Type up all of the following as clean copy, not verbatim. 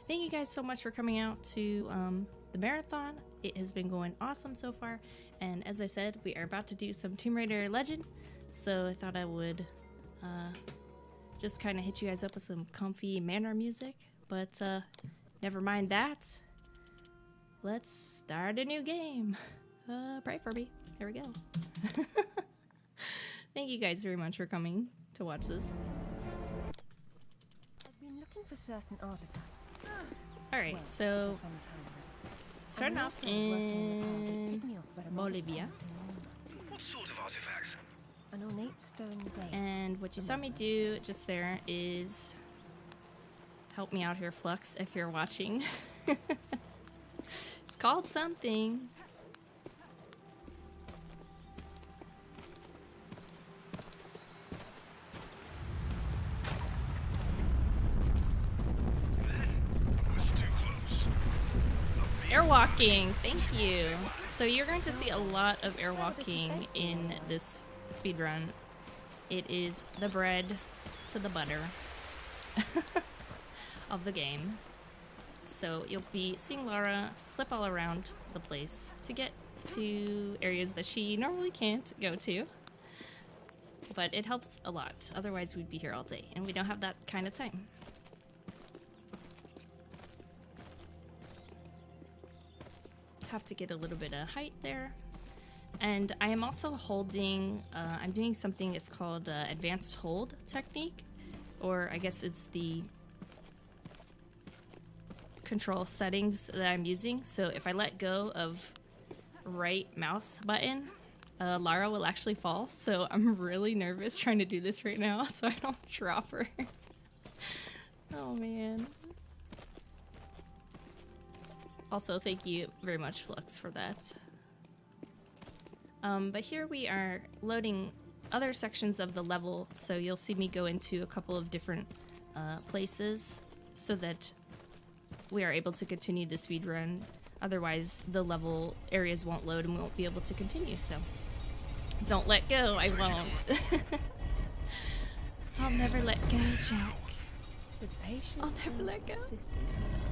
thank you guys so much for coming out to the marathon. It has been going awesome so far, and as I said, we are about to do some Tomb Raider Legend, so I thought I would just kind of hit you guys up with some comfy manor music, but never mind that. Let's start a new game. Pray for me. Here we go. Thank you guys very much for coming to watch this. I've been looking for certain artifacts. Alright, so starting off in Bolivia. What sort of artifacts? An ornate stone dais. And what you saw me do just there is help me out here, Flux, if you're watching. It's called something. Airwalking, thank you. So you're going to see a lot of airwalking in this speedrun. It is the bread to the butter of the game. So you'll be seeing Lara flip all around the place to get to areas that she normally can't go to. But it helps a lot, otherwise we'd be here all day, and we don't have that kind of time. Have to get a little bit of height there. And I am also holding, I'm doing something, it's called advanced hold technique, or I guess it's the control settings that I'm using. So if I let go of right mouse button, Lara will actually fall. So I'm really nervous trying to do this right now so I don't drop her. Oh man. Also, thank you very much, Flux, for that. But here we are loading other sections of the level, so you'll see me go into a couple of different places so that we are able to continue the speedrun. Otherwise, the level areas won't load and we won't be able to continue, so don't let go, I won't. I'll never let go, Jack. With patience I'll never let go. persistence.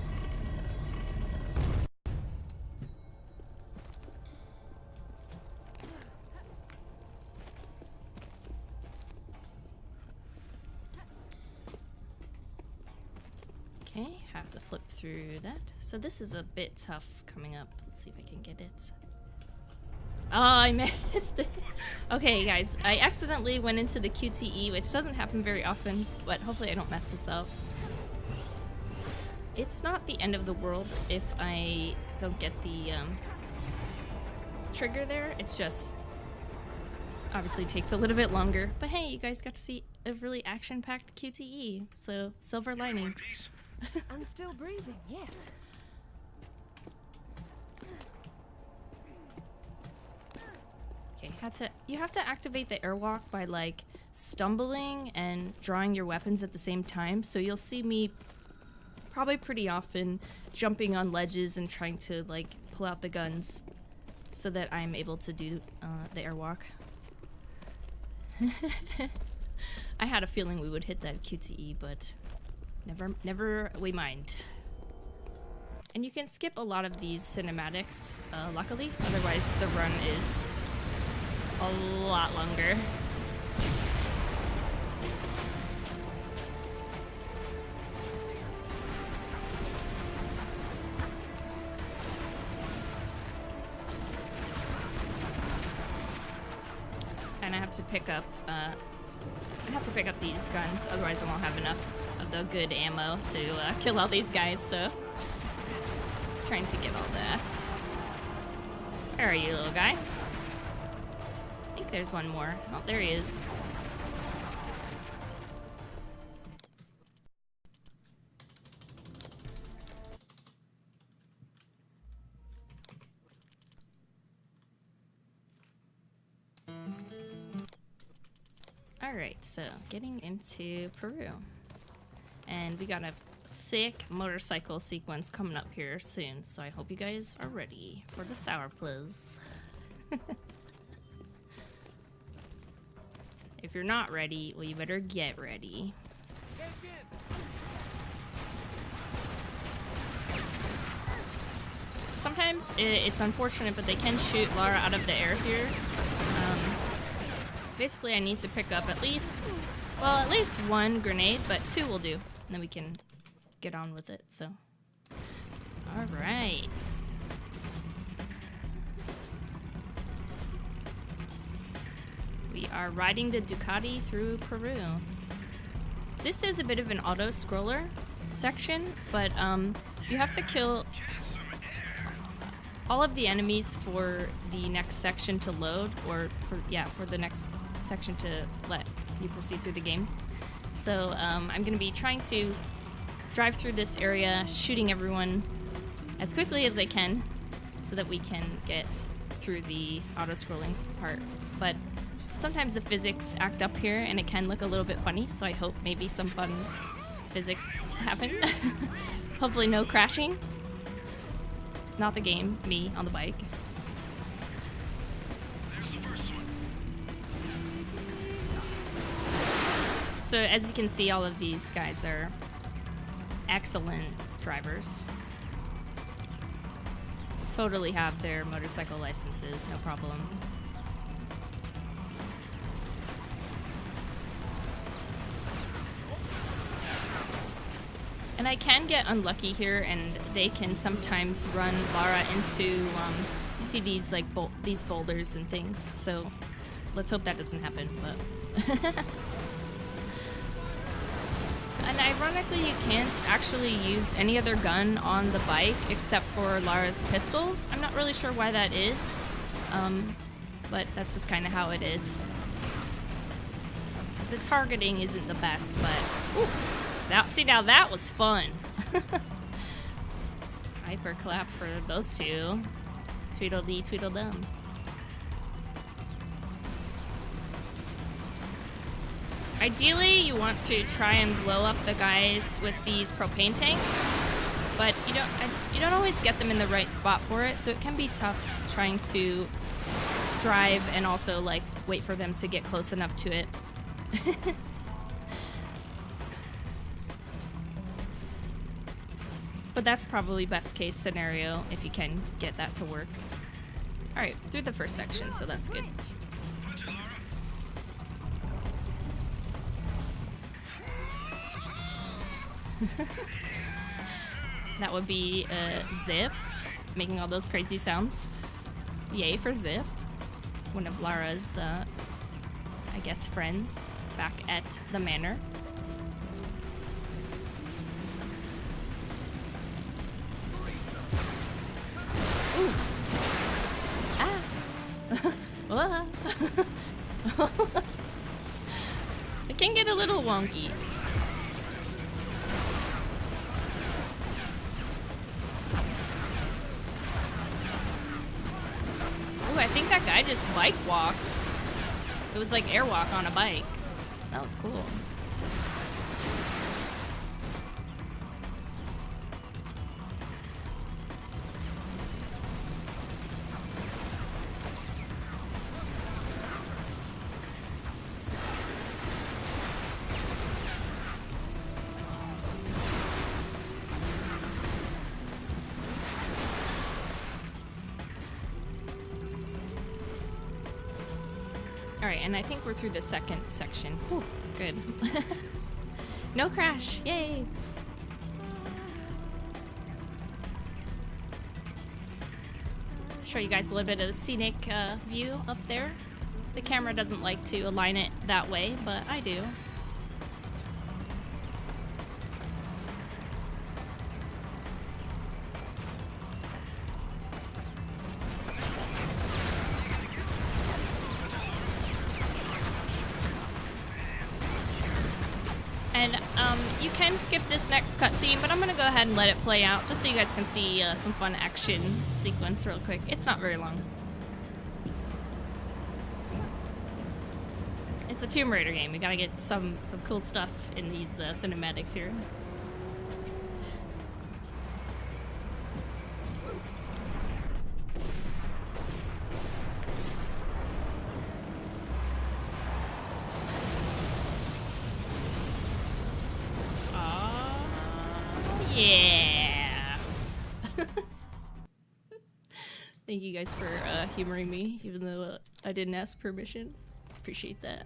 Okay, have to flip through that. So this is a bit tough coming up. Let's see if I can get it. Oh, I missed it. Okay, guys, I accidentally went into the QTE, which doesn't happen very often, but hopefully I don't mess this up. It's not the end of the world if I don't get the trigger there. It's just obviously takes a little bit longer. But hey, you guys got to see a really action-packed QTE, so silver linings. And still breathing, yes. Okay, you have to activate the airwalk by like stumbling and drawing your weapons at the same time. So you'll see me probably pretty often jumping on ledges and trying to like pull out the guns so that I'm able to do the airwalk. I had a feeling we would hit that QTE, but never we mind. And you can skip a lot of these cinematics, luckily. Otherwise, the run is a lot longer. And I have to pick up, these guns, otherwise I won't have enough of the good ammo to kill all these guys, so trying to get all that. Where are you, little guy? I think there's one more. Oh, there he is. Alright, so getting into Peru. And we got a sick motorcycle sequence coming up here soon, so I hope you guys are ready for the sour please. If you're not ready, well, you better get ready. sometimes it's unfortunate, but they can shoot Lara out of the air here. Basically, I need to pick up at least one grenade, but 2 will do. And then we can get on with it, so. Alright. We are riding the Ducati through Peru. This is a bit of an auto-scroller section, but you have to kill all of the enemies for the next section to load, or for the next section to let you proceed through the game. So I'm gonna be trying to drive through this area, shooting everyone as quickly as I can so that we can get through the auto-scrolling part. But sometimes the physics act up here and it can look a little bit funny, so I hope maybe some fun physics happen. Hopefully no crashing. Not the game, me on the bike. So as you can see, all of these guys are excellent drivers. Totally have their motorcycle licenses, no problem. And I can get unlucky here, and they can sometimes run Lara into, you see these like these boulders and things. So let's hope that doesn't happen. But and ironically, you can't actually use any other gun on the bike except for Lara's pistols. I'm not really sure why that is, but that's just kind of how it is. The targeting isn't the best, but ooh. Now that was fun. Hyper clap for those two. Tweedledee, Tweedledum. Ideally, you want to try and blow up the guys with these propane tanks, but you don't always get them in the right spot for it, so it can be tough trying to drive and also like wait for them to get close enough to it. But that's probably best case scenario if you can get that to work. Alright, through the first section, so that's good. That would be Zip, making all those crazy sounds. Yay for Zip. One of Lara's, I guess, friends back at the manor. Ooh. Ah. It can get a little wonky. Ooh, I think that guy just bike walked. It was like airwalk on a bike. That was cool. Alright, and I think we're through the second section. Whew, good. No crash, yay! Show you guys a little bit of the scenic view up there. The camera doesn't like to align it that way, but I do. And you can skip this next cutscene, but I'm gonna go ahead and let it play out just so you guys can see some fun action sequence real quick. It's not very long. It's a Tomb Raider game. We gotta get some cool stuff in these cinematics here. Yeah. Thank you guys for humoring me, even though I didn't ask permission. Appreciate that.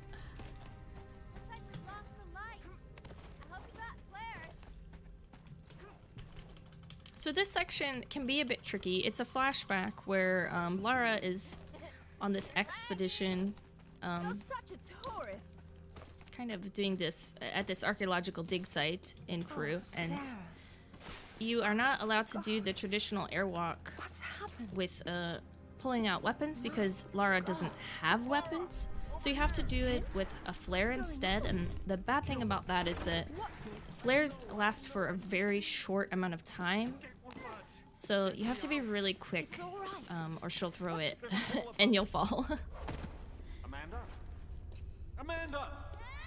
So this section can be a bit tricky. It's a flashback where Lara is on this expedition, You're such a tourist. kind of doing this at this archaeological dig site in Peru, and Sarah, you are not allowed to do the traditional airwalk what's happened? with pulling out weapons because Lara doesn't have weapons. So you have to do it with a flare instead, and the bad thing about that is that What did? flares last for a very short amount of time. So you have to be really quick, It's all right. or she'll throw it and you'll fall. Amanda? Amanda!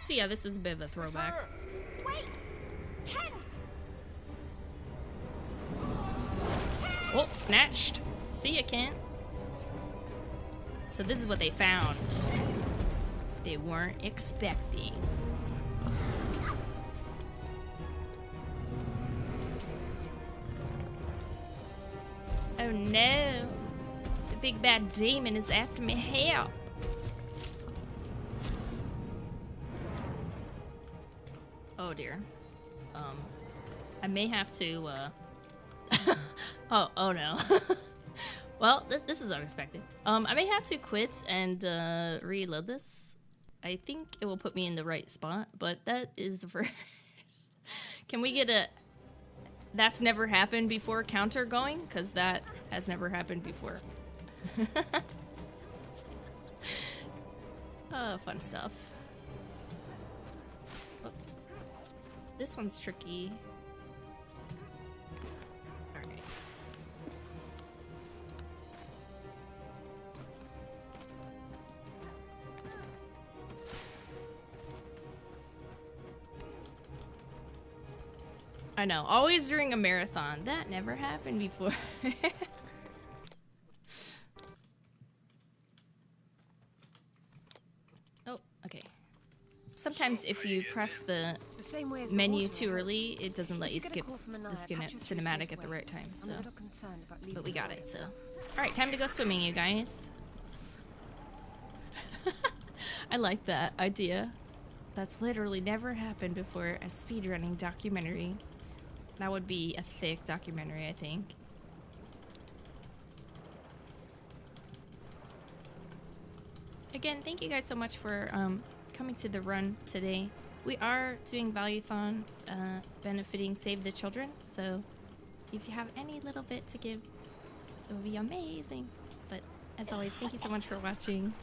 So yeah, this is a bit of a throwback. Sir! Wait! Kent! Oh, snatched. See ya, Kent. So this is what they found. They weren't expecting. Oh no. The big bad demon is after me. Help. Oh dear. I may have to, oh no. Well, this is unexpected. I may have to quit and reload this. I think it will put me in the right spot, but that is the first. Can we get a that's never happened before counter going? Because that has never happened before. Oh, fun stuff. Whoops. This one's tricky. Alright. I know, always during a marathon. That never happened before. Oh, okay. Sometimes if you press the The same way as the menu water too will help. early, it doesn't let If you get a skip call from the Anaya, patch your through cinematic straight at the away. right time, I'm so. a little concerned about leaving But we got her it, so. alone. Alright, time to go swimming, you guys. I like that idea. That's literally never happened before, a speedrunning documentary. That would be a thick documentary, I think. Again, thank you guys so much for coming to the run today. We are doing Valuethon, benefiting Save the Children, so if you have any little bit to give, it would be amazing. But as always, thank you so much for watching.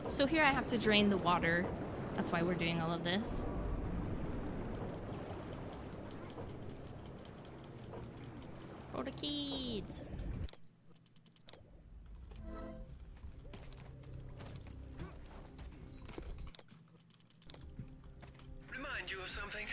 So here I have to drain the water. That's why we're doing all of this. For the kids. Remind you of something?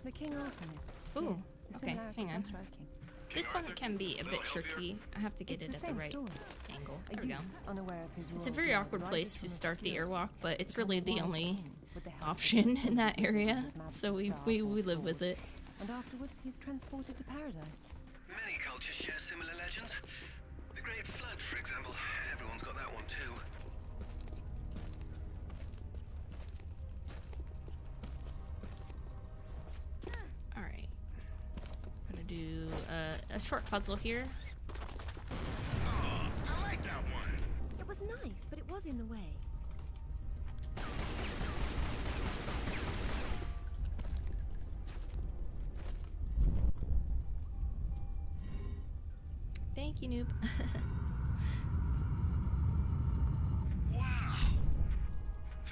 The King Arthur myth. Ooh, The okay, similarities hang are on. striking. This one can be a bit tricky. I have to get It's it the at the same right story. angle. A There we go. youth, unaware of his It's a royal very blood, awkward rises place to from start the obscurity, airwalk, but it's becoming really the wise only king with the help of option in that his area. magic So we staff or live sword. with it. And afterwards, he's transported to paradise. Many cultures share similar legends. The Great Flood, for example. Everyone's got that one too. Alright. Gonna do a short puzzle here. Oh, I like that one. It was nice, but it was in the way. Thank you, noob. Wow.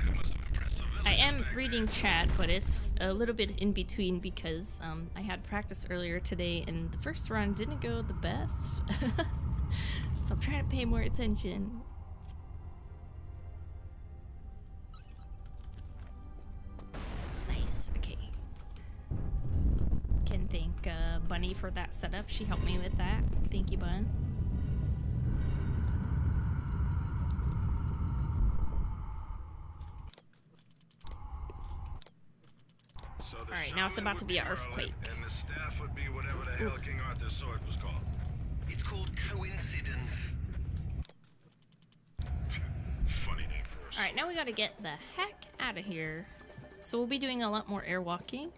That must have impressed some I villagers am back reading chat, but it's a little bit in between because I had practice earlier today and the first run didn't go the best. So I'm trying to pay more attention. Nice, okay. Can thank Bunny for that setup. She helped me with that. Thank you, Bun. Alright, now it's about to be an earthquake. And the staff would be whatever the hell King Arthur's sword was called. It's called coincidence. Funny name for us. Alright, now we gotta get the heck out of here. So we'll be doing a lot more airwalking.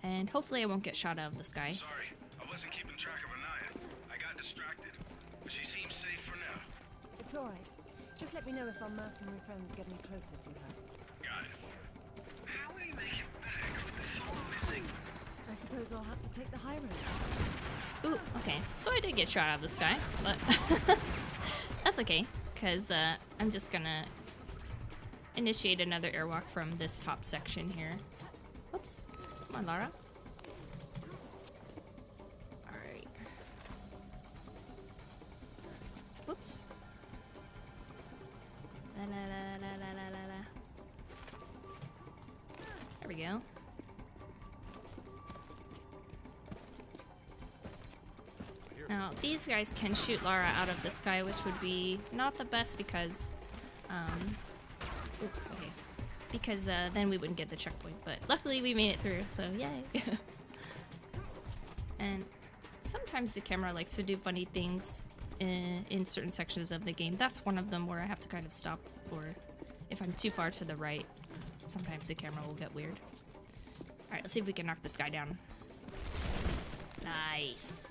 And hopefully I won't get shot out of the sky. Sorry, I wasn't keeping track of Anaya. I got distracted. But she seems safe for now. It's all right. Just let me know if our mercenary friends get any closer to her. Got it. How will you make it back with the soul missing? I suppose I'll have to take the high road. Ooh, okay. So I did get shot out of the sky, but that's okay. Because I'm just gonna initiate another airwalk from this top section here. Oops. Come on, Lara. Alright. Whoops. La, la, la, la, la, la, la, la. There we go. Now, these guys can shoot Lara out of the sky, which would be not the best because, ooh, okay. Because then we wouldn't get the checkpoint, but luckily we made it through, so yay. And sometimes the camera likes to do funny things in certain sections of the game. That's one of them where I have to kind of stop, or if I'm too far to the right, sometimes the camera will get weird. Alright, let's see if we can knock this guy down. Nice.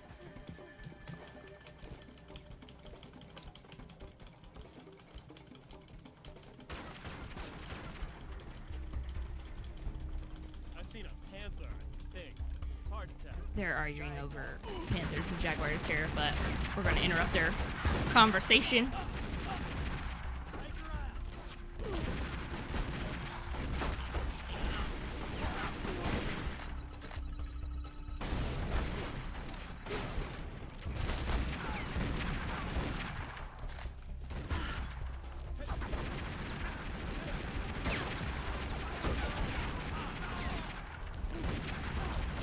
They're arguing over panthers and jaguars here, but we're going to interrupt their conversation.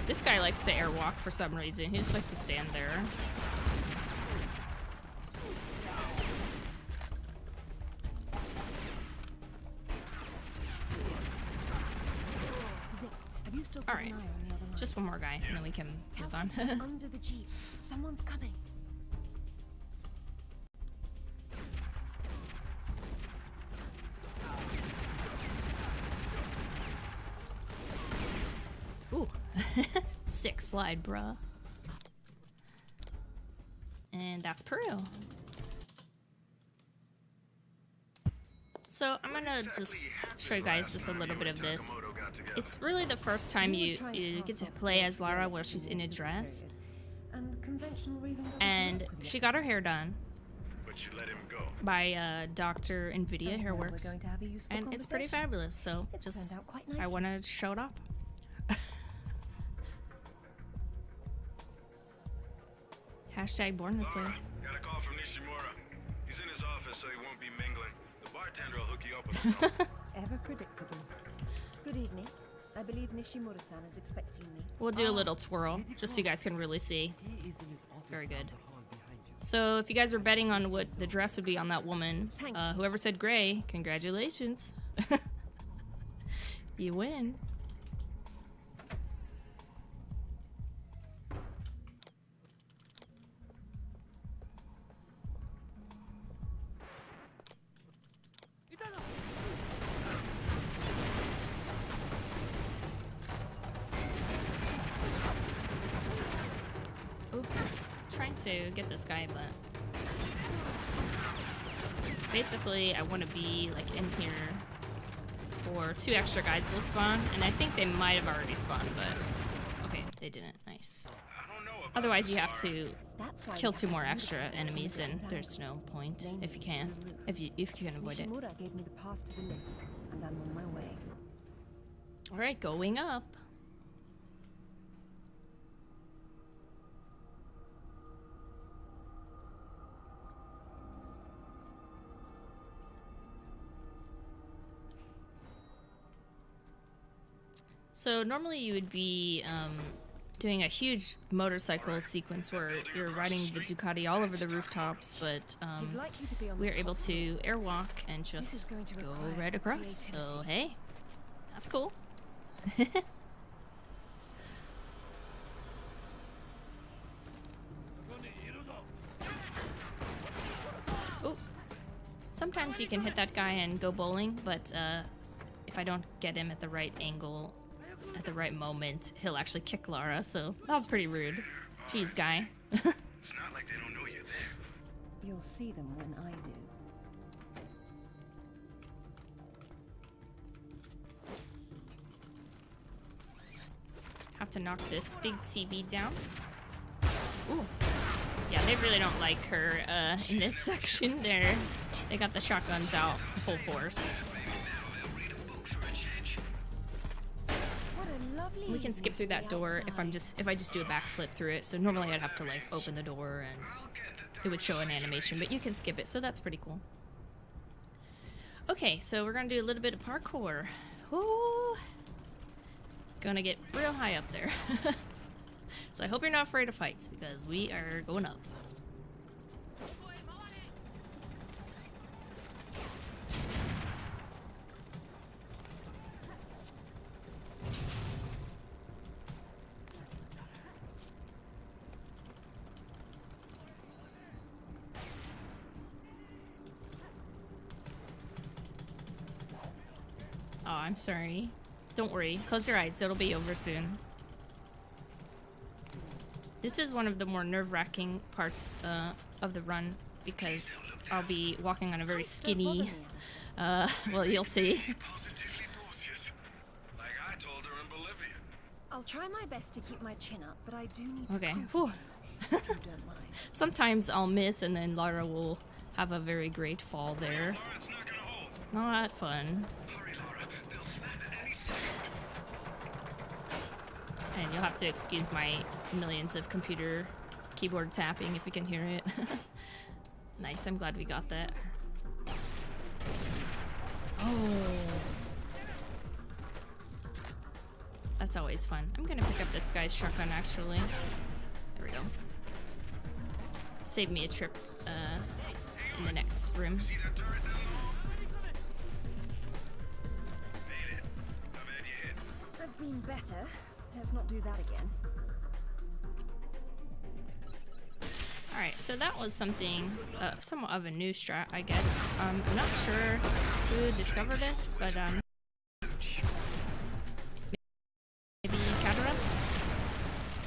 This guy likes to airwalk for some reason. He just likes to stand there. Zip, have you still got All right, an eye on the other line? just one more guy, and then we can Tell move them on. to get under the jeep. Someone's coming. Ooh, sick slide, bruh. And that's Peru. So I'm gonna just show you guys just a little bit of this. It's really the first time you get to play as Lara where she's in a dress. And conventional reason doesn't And work with she it. got her hair done But you let him go. by Dr. Nvidia And now we're Hairworks. going to have a useful And it's pretty conversation. fabulous, so It just turned out quite I nicely. wanted to show it off. Hashtag born this way. Got a call from Nishimura. He's in his office, so he won't be mingling. The bartender will hook you up with a Ever predictable. Good evening. I believe Nishimura-san is expecting me. We'll do a little twirl, just so you guys can really see. Very good. So if you guys were betting on what the dress would be on that woman, whoever said gray, congratulations. You win. Oop. Trying to get this guy, but basically I want to be like in here, or 2 extra guys will spawn, and I think they might have already spawned, but okay, they didn't. Nice. Otherwise you have to That's why kill we 2 have more to extra communicate enemies, and down. there's no point Then if you can, the route. if you can avoid it. Nishimura gave me the pass to the lift, and I'm on my way. All right, going up. So normally you would be doing a huge motorcycle sequence where you're riding the Ducati all over the rooftops, but He's likely to be on the we're able top to floor. airwalk and This is just going to go require right some across. So creativity. hey, that's cool. sometimes you can hit that guy and go bowling, but if I don't get him at the right angle, at the right moment, he'll actually kick Lara, so that was pretty rude. Jeez, guy. It's not like they don't know you're there. You'll see them when I do. Have to knock this big TV down. Ooh. Yeah, they really don't like her in this section there. They got the shotguns out full force. What a lovely We can skip through that door if I just do a backflip through it. So normally I'd have to like open the door and it would show an animation, but you can skip it, so that's pretty cool. Okay, so we're gonna do a little bit of parkour. Ooh. Gonna get real high up there. So I hope you're not afraid of heights because we are going up. Oh, I'm sorry. Don't worry. Close your eyes. It'll be over soon. This is one of the more nerve-wracking parts of the run because I'll be walking on a very skinny... well, you'll see. Positively nauseous. Like I told her in Bolivia. I'll try my best to keep my chin up, but I do need to Okay. concentrate, if you don't mind. Sometimes I'll miss and then Lara will have a very great fall there. Laura, it's not gonna hold. Not fun. Hurry, Laura. They'll snap at any second. And you'll have to excuse my millions of computer keyboard tapping if you can hear it. Nice, I'm glad we got that. Oh. That's always fun. I'm gonna pick up this guy's shotgun actually. There we go. Save me a trip in the next room. See that turret down low? Made it. I've had you hit. I've been better. Let's not do that again. Alright, so that was something, somewhat of a new strat, I guess. I'm not sure who discovered it, but maybe Katara?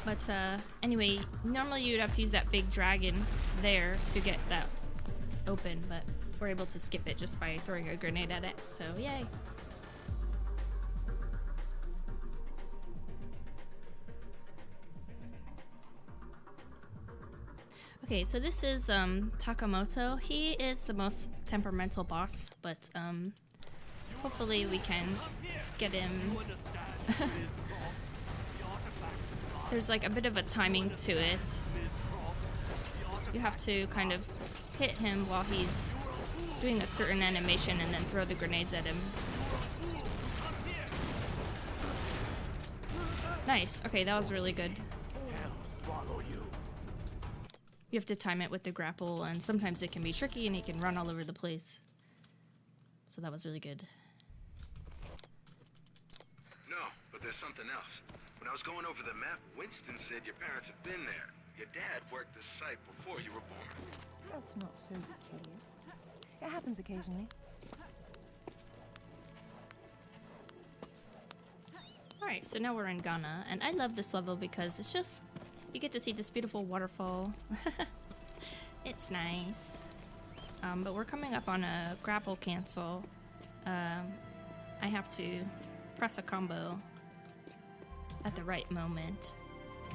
But anyway, normally you'd have to use that big dragon there to get that open, but we're able to skip it just by throwing a grenade at it, so yay. Okay, so this is Takamoto. He is the most temperamental boss, but hopefully we can get him. There's like a bit of a timing to it. You have to kind of hit him while he's doing a certain animation and then throw the grenades at him. Nice. Okay, that was really good. You have to time it with the grapple, and sometimes it can be tricky and he can run all over the place. So that was really good. No, but there's something else. When I was going over the map, Winston said your parents have been there. Your dad worked this site before you were born. That's not so peculiar. It happens occasionally. Alright, so now we're in Ghana, and I love this level because it's just... You get to see this beautiful waterfall. It's nice. But we're coming up on a grapple cancel. I have to press a combo at the right moment.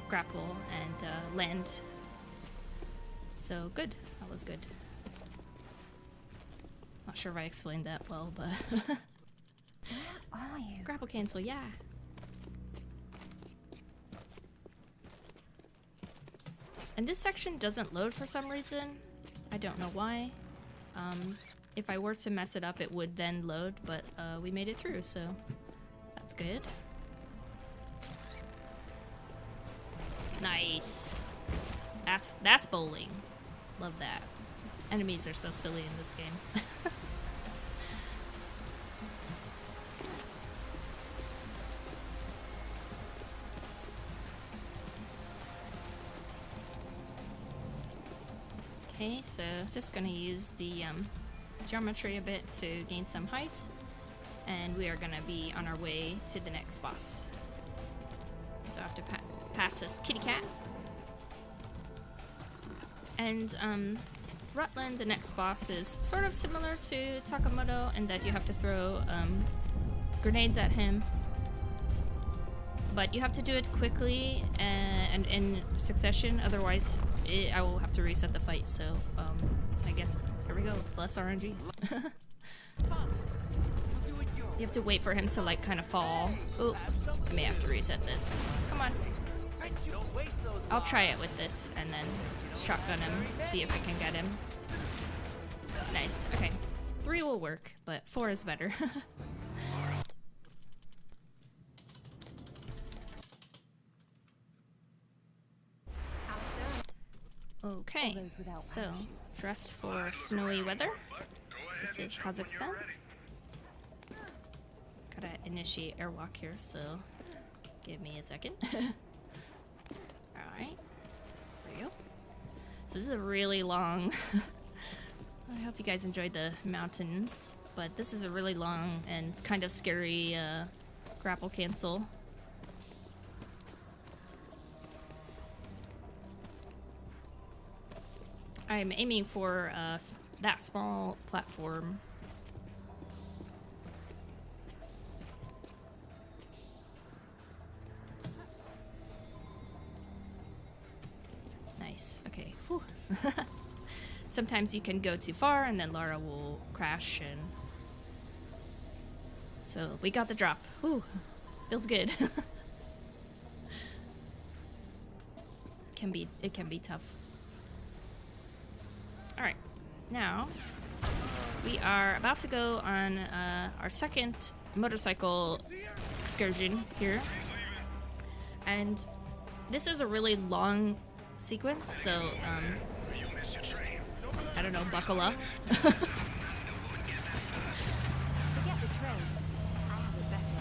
Grapple and land. So good. That was good. Not sure if I explained that well, but... Where are you? Grapple cancel, yeah. And this section doesn't load for some reason. I don't know why. If I were to mess it up, it would then load, but we made it through, so that's good. Nice. That's bowling. Love that. Enemies are so silly in this game. Okay, so just gonna use the geometry a bit to gain some height, and we are gonna be on our way to the next boss. So I have to pass this kitty cat. And Rutland, the next boss, is sort of similar to Takamoto in that you have to throw grenades at him. But you have to do it quickly and in succession, otherwise I will have to reset the fight. So I guess here we go, less RNG. You have to wait for him to like kind of fall. Oh, I may have to reset this. Come on. I'll try it with this and then shotgun him, see if I can get him. Nice, okay. 3 will work, but 4 is better. Okay, so dressed for snowy weather. This is Kazakhstan. Gotta initiate airwalk here, so give me a second. Alright, there we go. So this is a really long... I hope you guys enjoyed the mountains, but this is a really long and kind of scary grapple cancel. I'm aiming for that small platform. Nice, okay. Whew. Sometimes you can go too far and then Lara will crash, and so we got the drop. Whew. Feels good. It can be tough. Alright, now we are about to go on our second motorcycle excursion here. And this is a really long sequence, so I don't know, buckle up.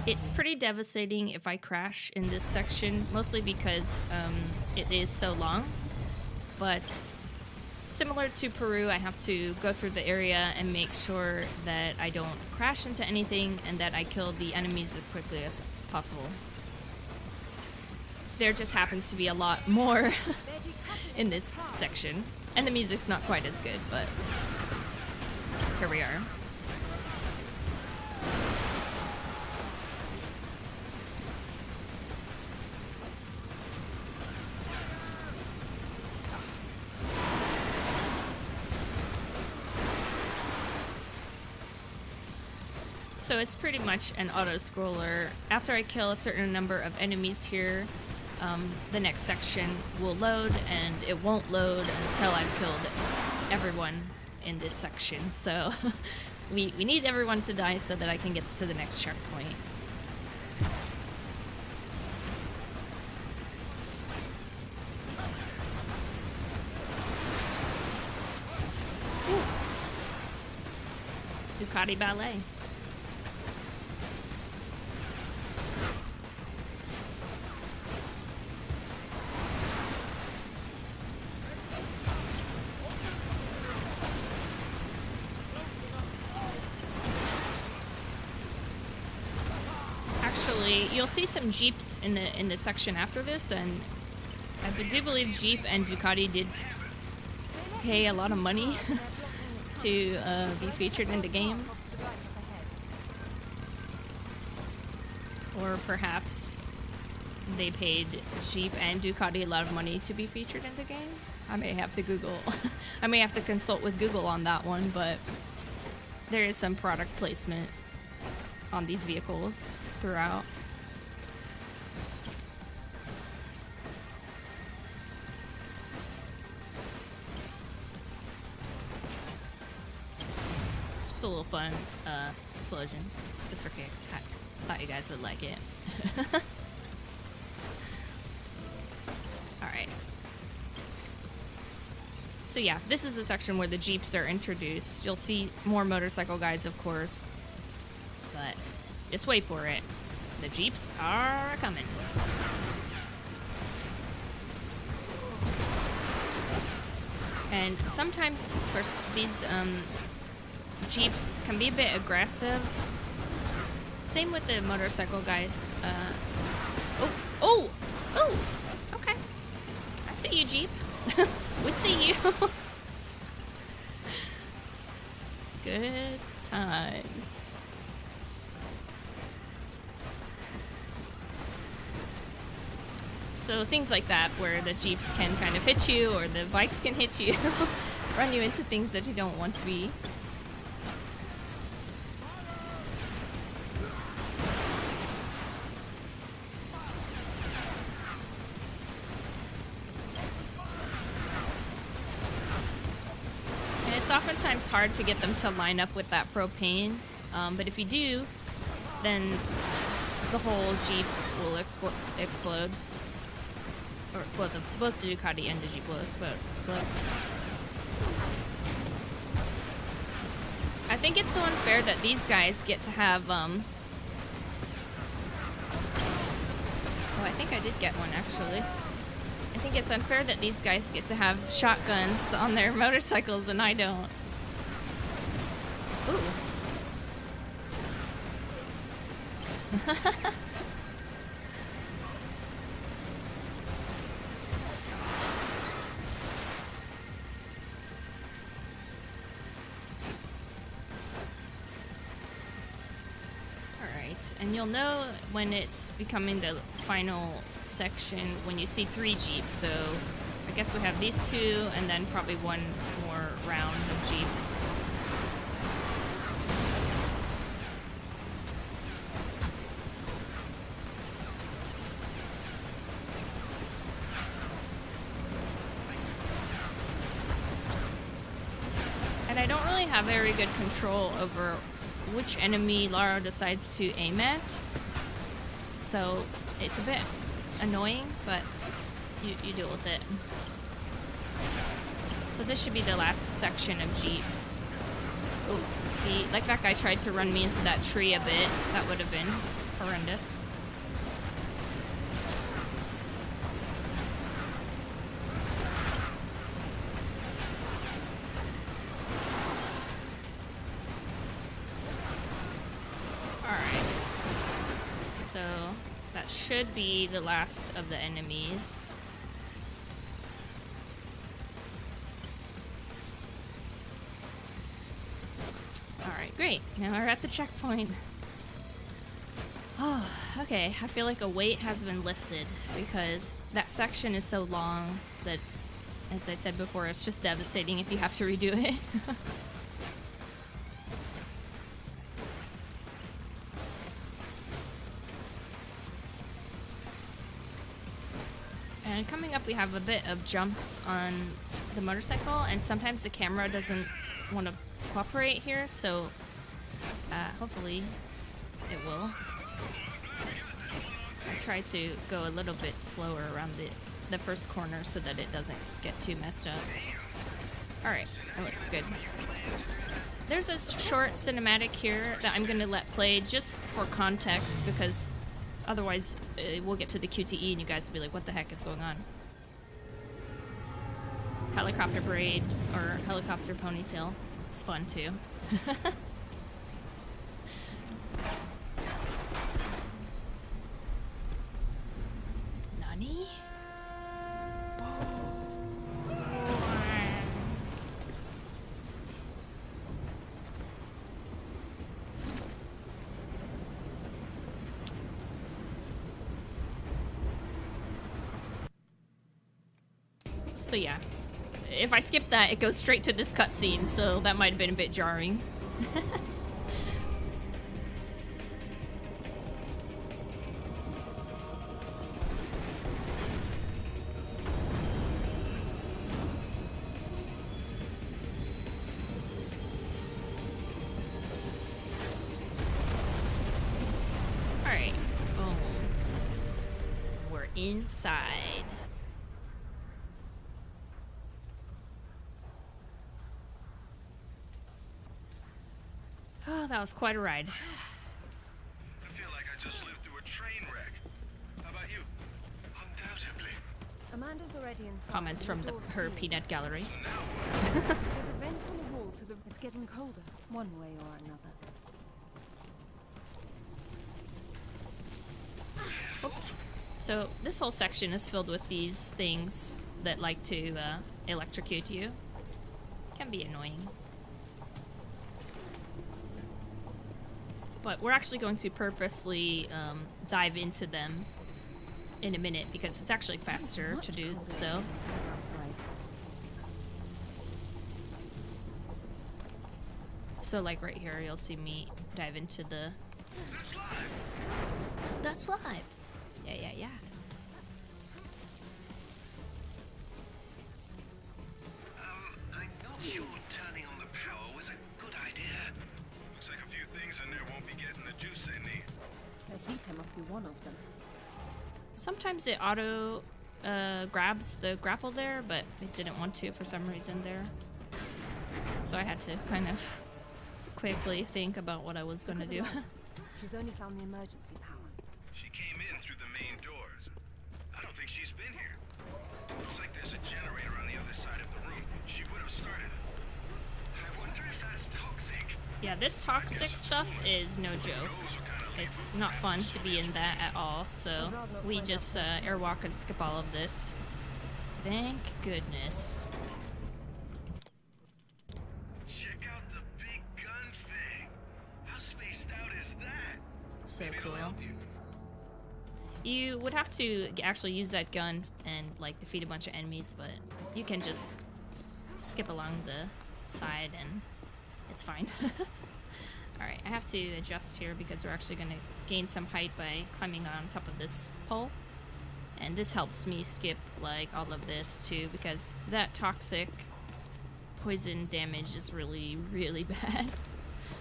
It's pretty devastating if I crash in this section, mostly because it is so long, but similar to Peru, I have to go through the area and make sure that I don't crash into anything and that I kill the enemies as quickly as possible. There just happens to be a lot more in this section, and the music's not quite as good, but here we are. So it's pretty much an auto-scroller. After I kill a certain number of enemies here, the next section will load, and it won't load until I've killed everyone in this section. So we need everyone to die so that I can get to the next checkpoint. Ooh. Ducati Ballet. You'll see some Jeeps in the section after this, and I do believe Jeep and Ducati did pay a lot of money to be featured in the game. Or perhaps they paid Jeep and Ducati a lot of money to be featured in the game. I may have to Google. I may have to consult with Google on that one, but there is some product placement on these vehicles throughout. Just a little fun explosion, just for kicks. I thought you guys would like it. Alright. So yeah, this is the section where the Jeeps are introduced. You'll see more motorcycle guys, of course, but just wait for it. The Jeeps are coming. And sometimes, of course, Jeeps can be a bit aggressive. Same with the motorcycle guys. Oh! Okay. I see you, Jeep. We see you. Good times. So things like that, where the Jeeps can kind of hit you, or the bikes can hit you, run you into things that you don't want to be. And it's oftentimes hard to get them to line up with that propane, but if you do, then the whole Jeep will explode. Or both the Ducati and the Jeep will explode. I think it's so unfair that these guys get to have, oh, I think I did get one, actually. I think it's unfair that these guys get to have shotguns on their motorcycles and I don't. Ooh. And you'll know when it's becoming the final section when you see 3 Jeeps. So I guess we have these 2 and then probably one more round of Jeeps. And I don't really have very good control over which enemy Lara decides to aim at, so it's a bit annoying, but you deal with it. So this should be the last section of Jeeps. Oh, see, like that guy tried to run me into that tree a bit. That would have been horrendous. Should be the last of the enemies. Alright, great. Now we're at the checkpoint. Oh, okay. I feel like a weight has been lifted because that section is so long that, as I said before, it's just devastating if you have to redo it. And coming up, we have a bit of jumps on the motorcycle, and sometimes the camera doesn't want to cooperate here, so hopefully it will. I try to go a little bit slower around the first corner so that it doesn't get too messed up. Alright, that looks good. There's a short cinematic here that I'm going to let play just for context, because otherwise, we'll get to the QTE and you guys will be like, what the heck is going on? Helicopter braid or helicopter ponytail. It's fun too. Nani? So yeah, if I skip that, it goes straight to this cutscene, so that might have been a bit jarring. Alright, boom. We're inside. Oh, that was quite a ride. I feel like I just lived through a train wreck. How about you? Undoubtedly. Amanda's already inside. Comments from her peanut gallery. There's a vent on the wall to to the... It's getting colder, one way or another. Oops. So this whole section is filled with these things that like to electrocute you. Can be annoying. But we're actually going to purposely dive into them in a minute because it's actually faster to do so. So like right here, you'll see me dive into the... That's live! Yeah. I'm not sure turning on the power was a good idea. Looks like a few things in there won't be getting the juice they need. The heater must be one of them. Sometimes it auto grabs the grapple there, but it didn't want to for some reason there. So I had to kind of quickly think about what I was going to do. She's only found the emergency power. She came in through the main doors. I don't think she's been here. Looks like there's a generator on the other side of the room. She would have started it. I wonder if that's toxic. Yeah, this toxic stuff is no joke. It's not fun to be in that at all, so we just airwalk and skip all of this. Thank goodness. Check out the big gun thing. How spaced out is that? So Maybe it'll cool. help you. You would have to actually use that gun and like defeat a bunch of enemies, but you can just skip along the side and it's fine. Alright, I have to adjust here because we're actually going to gain some height by climbing on top of this pole. And this helps me skip like all of this too because that toxic poison damage is really, really bad.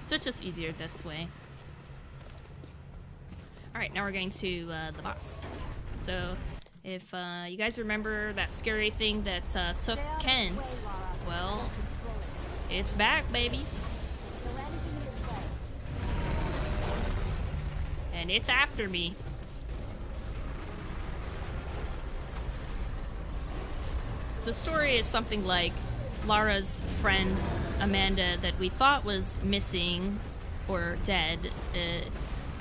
So it's just easier this way. Alright, now we're going to the boss. So, if you guys remember that scary thing that took Kent, well, it's back, baby. And it's after me. The story is something like Lara's friend, Amanda, that we thought was missing or dead,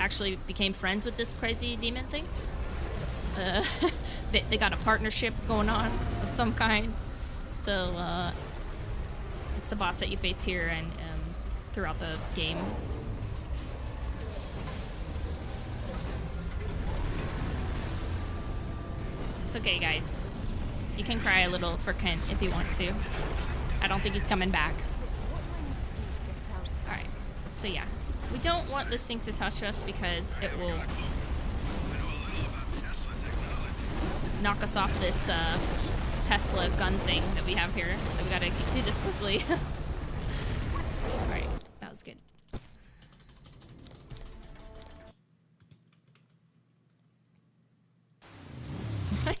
actually became friends with this crazy demon thing. They got a partnership going on of some kind. So it's the boss that you face here and throughout the game. It's okay, guys. You can cry a little for Kent if you want to. I don't think he's coming back. Alright, so yeah. We don't want this thing to touch us because it will knock us off this Tesla gun thing that we have here. So we gotta do this quickly. Alright, that was good.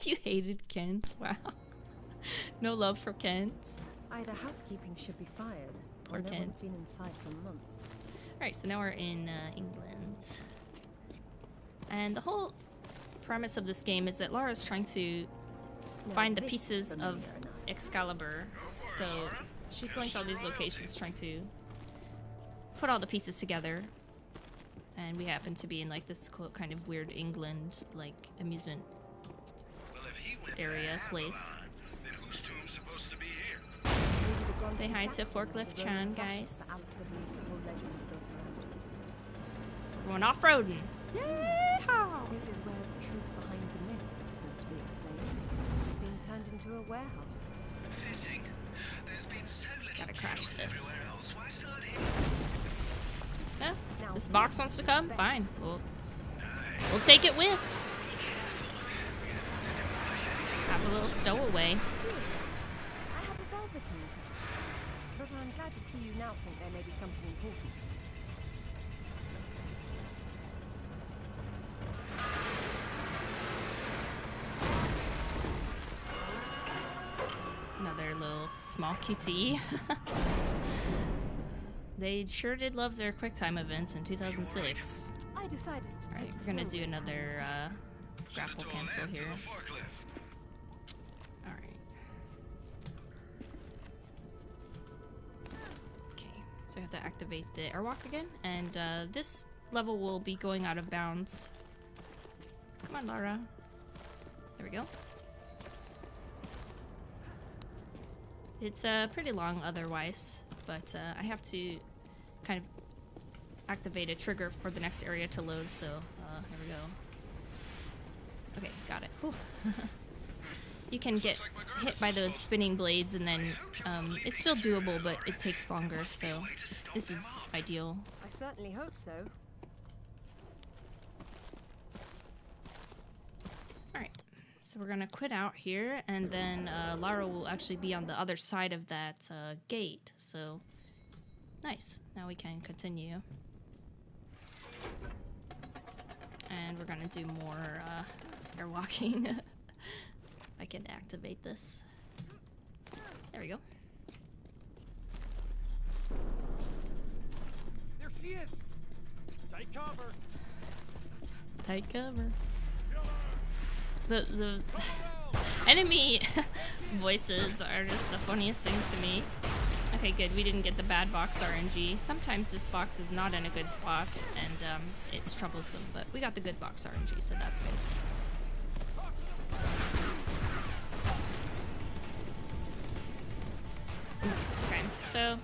You hated Kent? Wow. No love for Kent. Either housekeeping should be fired, Poor or no Kent. one's been inside for months. Alright, so now we're in England. And the whole premise of this game is that Lara's trying to find the this is pieces of familiar enough. Excalibur. So she's going to all these locations trying to put all the pieces together. And we happen to be in like this kind of weird England like amusement Well, if he went area to place. Avalon, then whose tomb's supposed to be here? Maybe the Say hi Denton to Saxon Forklift was Chan, Roman guys. fascist, but Alistair believes the whole legend is built around. We're going off-roading. Yeehaw! This is where the truth behind the myth is supposed to be explained. Being turned into a warehouse. Fitting. There's been so little Gotta crash junk this. everywhere else. Why start here? Yeah, Now, this box wants to come? best- Fine. We'll take it with. Have a little stowaway. I have a velveteen tape. But I'm glad to see you now think there may be something important. Another little small QTE. They sure did love their QuickTime events in 2006. I decided to Alright, take we're gonna slowly do with another Alistair. grapple Should've told cancel Ed to here. the forklift. Alright. So I have to activate the airwalk again, and this level will be going out of bounds. Come on, Lara. There we go. It's pretty long otherwise, but I have to kind of activate a trigger for the next area to load, so here we go. Okay, got it. Whew. You can get hit by those spinning blades, and then it's still doable, but it takes longer, so this is ideal. I certainly hope so. Alright, so we're gonna quit out here, and then Lara will actually be on the other side of that gate, so nice. Now we can continue. And we're gonna do more airwalking. I can activate this. There we go. There she is! Take cover! Take cover. The enemy voices are just the funniest things to me. Okay, good. We didn't get the bad box RNG. Sometimes this box is not in a good spot, and it's troublesome, but we got the good box RNG, so that's good. Okay, so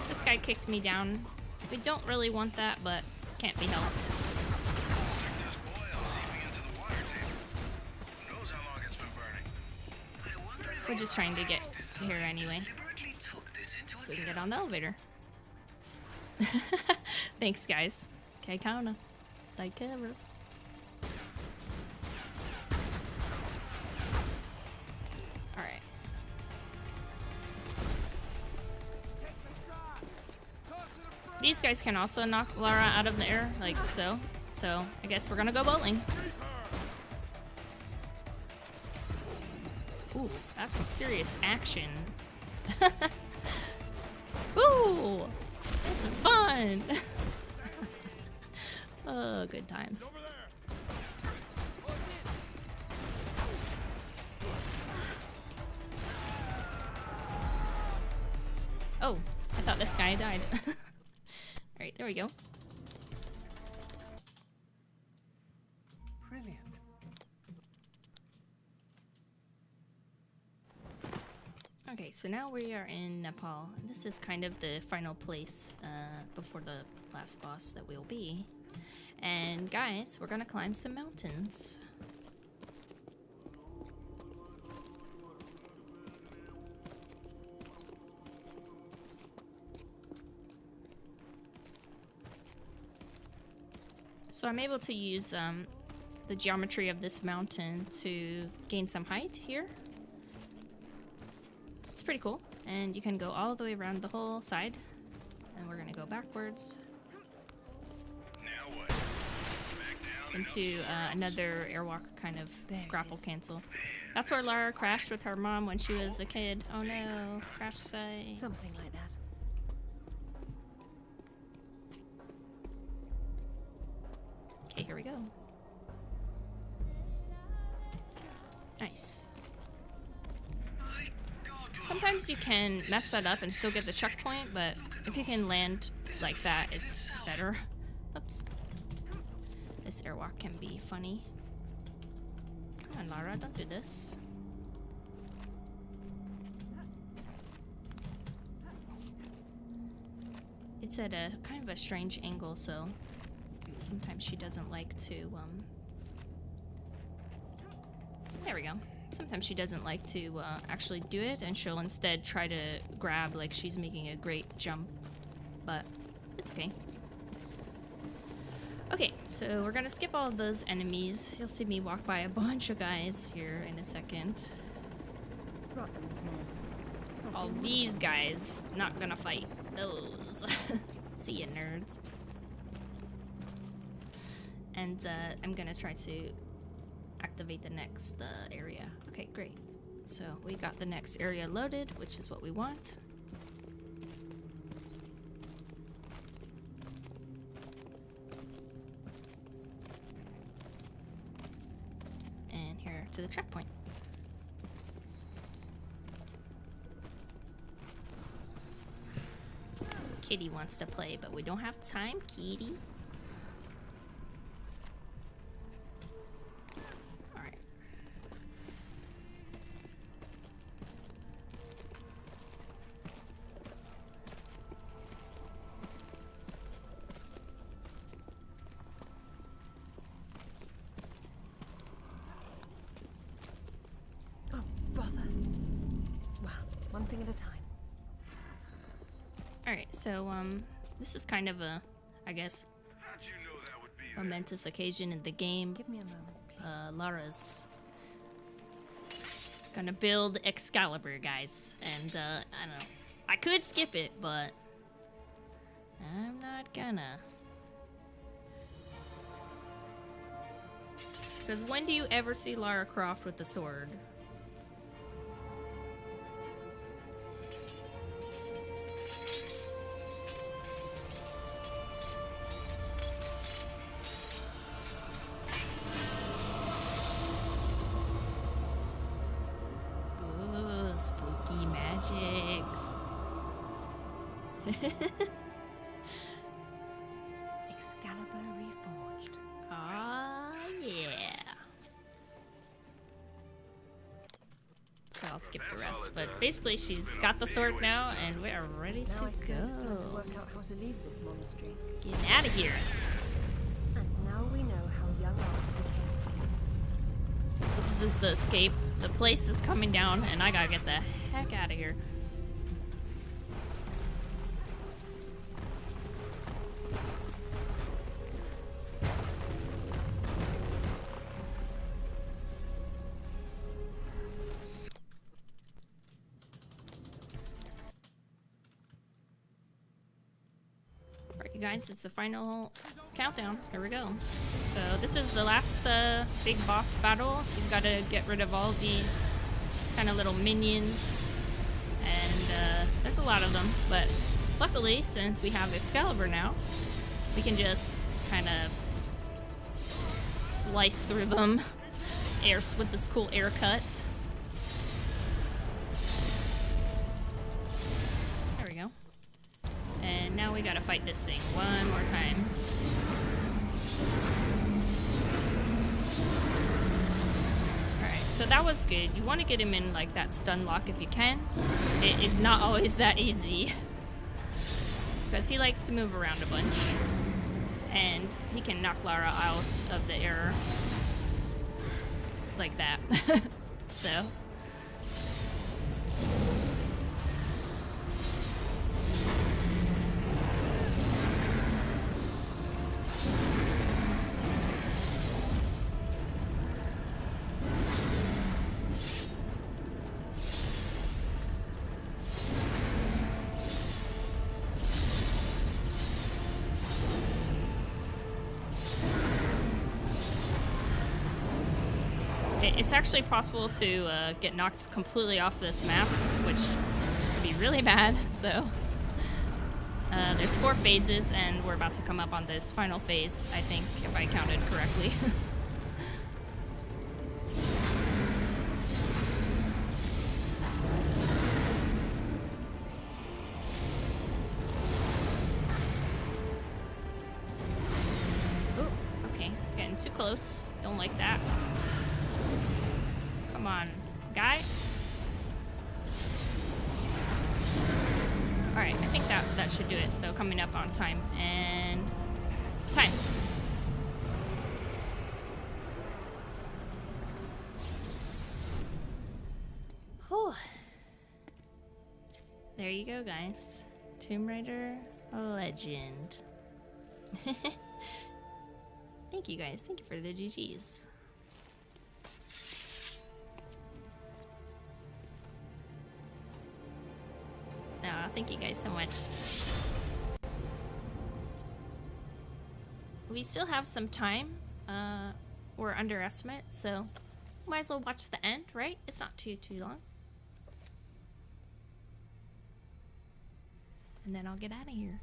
this guy kicked me down. We don't really want that, but can't be helped. There's oil seeping into the water table. Who knows how long it's been burning? I wonder if We're just trying to get here anyway, deliberately took this into so we can get on the elevator. Thanks, guys. Okay, Kauna. Like cover. Alright. These guys can also knock Lara out of the air, like so. So, I guess we're gonna go bowling. Ooh, that's some serious action. Ooh, this is fun. Oh, good times. Oh, I thought this guy died. Alright, there we go. Brilliant. Okay, so now we are in Nepal. This is kind of the final place before the last boss that we'll be. And guys, we're gonna climb some mountains. So I'm able to use the geometry of this mountain to gain some height here. It's pretty cool, and you can go all the way around the whole side. And we're gonna go backwards Now what? Back down and into another airwalk kind of There it grapple is. cancel. That's where Lara crashed with her mom when she was a kid. Oh no, crash site. Something like that. Okay, here we go. Nice. Sometimes you can mess that up and still get the checkpoint, but if you can land like that, it's better. Oops. This airwalk can be funny. Come on, Lara, don't do this. It's at a kind of a strange angle, so sometimes she doesn't like to, there we go. Sometimes she doesn't like to actually do it, and she'll instead try to grab like she's making a great jump, but it's okay. Okay, so we're gonna skip all of those enemies. You'll see me walk by a bunch of guys here in a second. Rutland's men. All these guys, not gonna fight those. See ya, nerds. And I'm gonna try to activate the next area. Okay, great. So we got the next area loaded, which is what we want. And here to the checkpoint. Kitty wants to play, but we don't have time, Kitty. Alright. Oh, bother. Well, one thing at a time. Alright, so, this is kind of a, I guess, How'd you know that would be there? momentous occasion in the game. Give me a moment, please. Lara's gonna build Excalibur, guys. And, I don't know. I could skip it, but I'm not gonna. Because when do you ever see Lara Croft with the sword? Ooh, spooky magics. Excalibur reforged. Ah, yeah. So I'll skip the rest, but basically she's got the sword now, and we are ready Now I to suppose it's time to go. work out how to leave this monastery. Get out of here. And now we know how young Arthur became. So this is the escape. The place is coming down, and I gotta get the heck out of here. Alright, you guys, it's the final countdown. Here we go. So this is the last big boss battle. You've got to get rid of all these kind of little minions, and there's a lot of them. But luckily, since we have Excalibur now, we can just kind of slice through them with this cool air cut. There we go. And now we gotta fight this thing one more time. Alright, so that was good. You want to get him in like that stun lock if you can. It is not always that easy. Because he likes to move around a bunch. And he can knock Lara out of the air like that. So. It's actually possible to get knocked completely off this map, which would be really bad. So there's 4 phases, and we're about to come up on this final phase, I think, if I counted correctly. Oh, okay, getting too close. Don't like that. Come on, guy. Alright, I think that should do it. So coming up on time. And time. Whew. There you go, guys. Tomb Raider Legend. Thank you, guys. Thank you for the GGs. Thank you guys so much. We still have some time. We're underestimate, so might as well watch the end, right? It's not too long. And then I'll get out of here.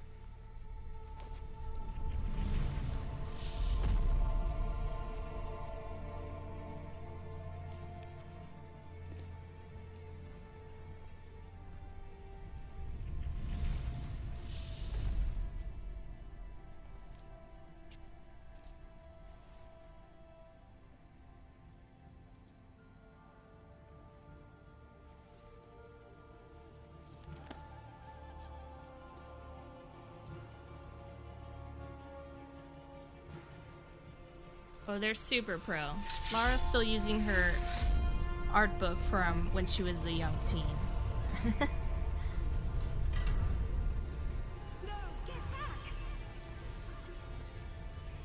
Oh, they're super pro. Laura's still using her art book from when she was a young teen. No, get back!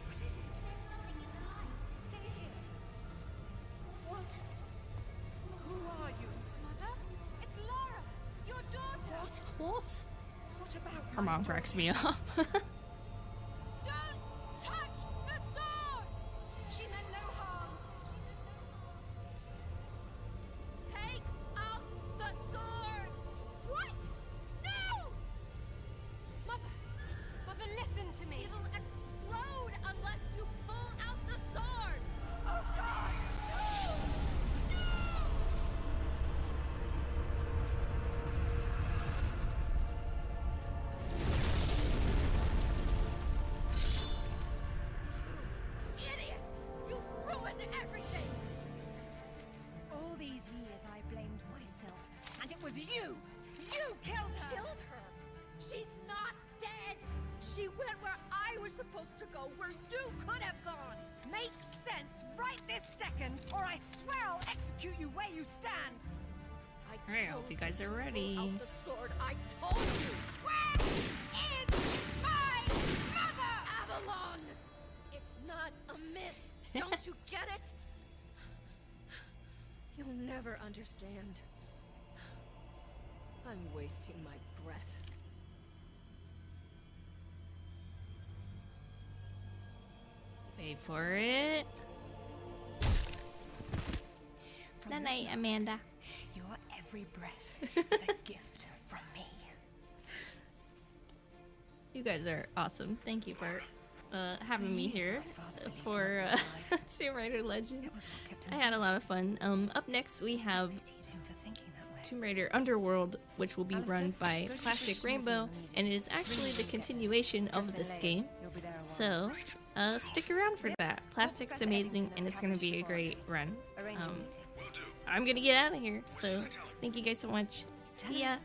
What is it? There's something in the light. Stay here. What? Who are you? Mother? It's Lara, your daughter. What? What about Her mom cracks me up. Don't touch the sword! She meant no harm. Take out the sword! What? No! Mother! Mother, listen to me! It'll explode unless you pull out the sword. Oh, God! No! Idiot! You ruined everything. All these years I blamed myself, and it was you! You killed her! Killed her. She's not dead. She went where I was supposed to go, where you could have gone. Makes sense right this second, or I swear I'll execute you where you stand! Alright, I hope you guys are ready. Pull out the sword. I told you. Where is my mother? Avalon! It's not a myth. Don't you get it? You'll never understand. I'm wasting my breath. Wait for it. From Night this night, moment, Amanda. Your every breath is a gift from me. You guys are awesome. Thank you for having me years here my father believed for Mother was alive. Tomb Raider Legend. It was what kept him I had a lot of fun. Up next we have pitied him for thinking that way. Tomb Raider Underworld, which will be Alistair, run by go to the Plastic British Rainbow, Museum immediately. and it is actually the continuation of this game. You'll be there a while. So, stick around for that. Plastic's Professor amazing, Eddington and of it's the going to be a Cavendish great run. Arrange a meeting. Will do. I'm going to get out of here, so thank you guys so much. See ya.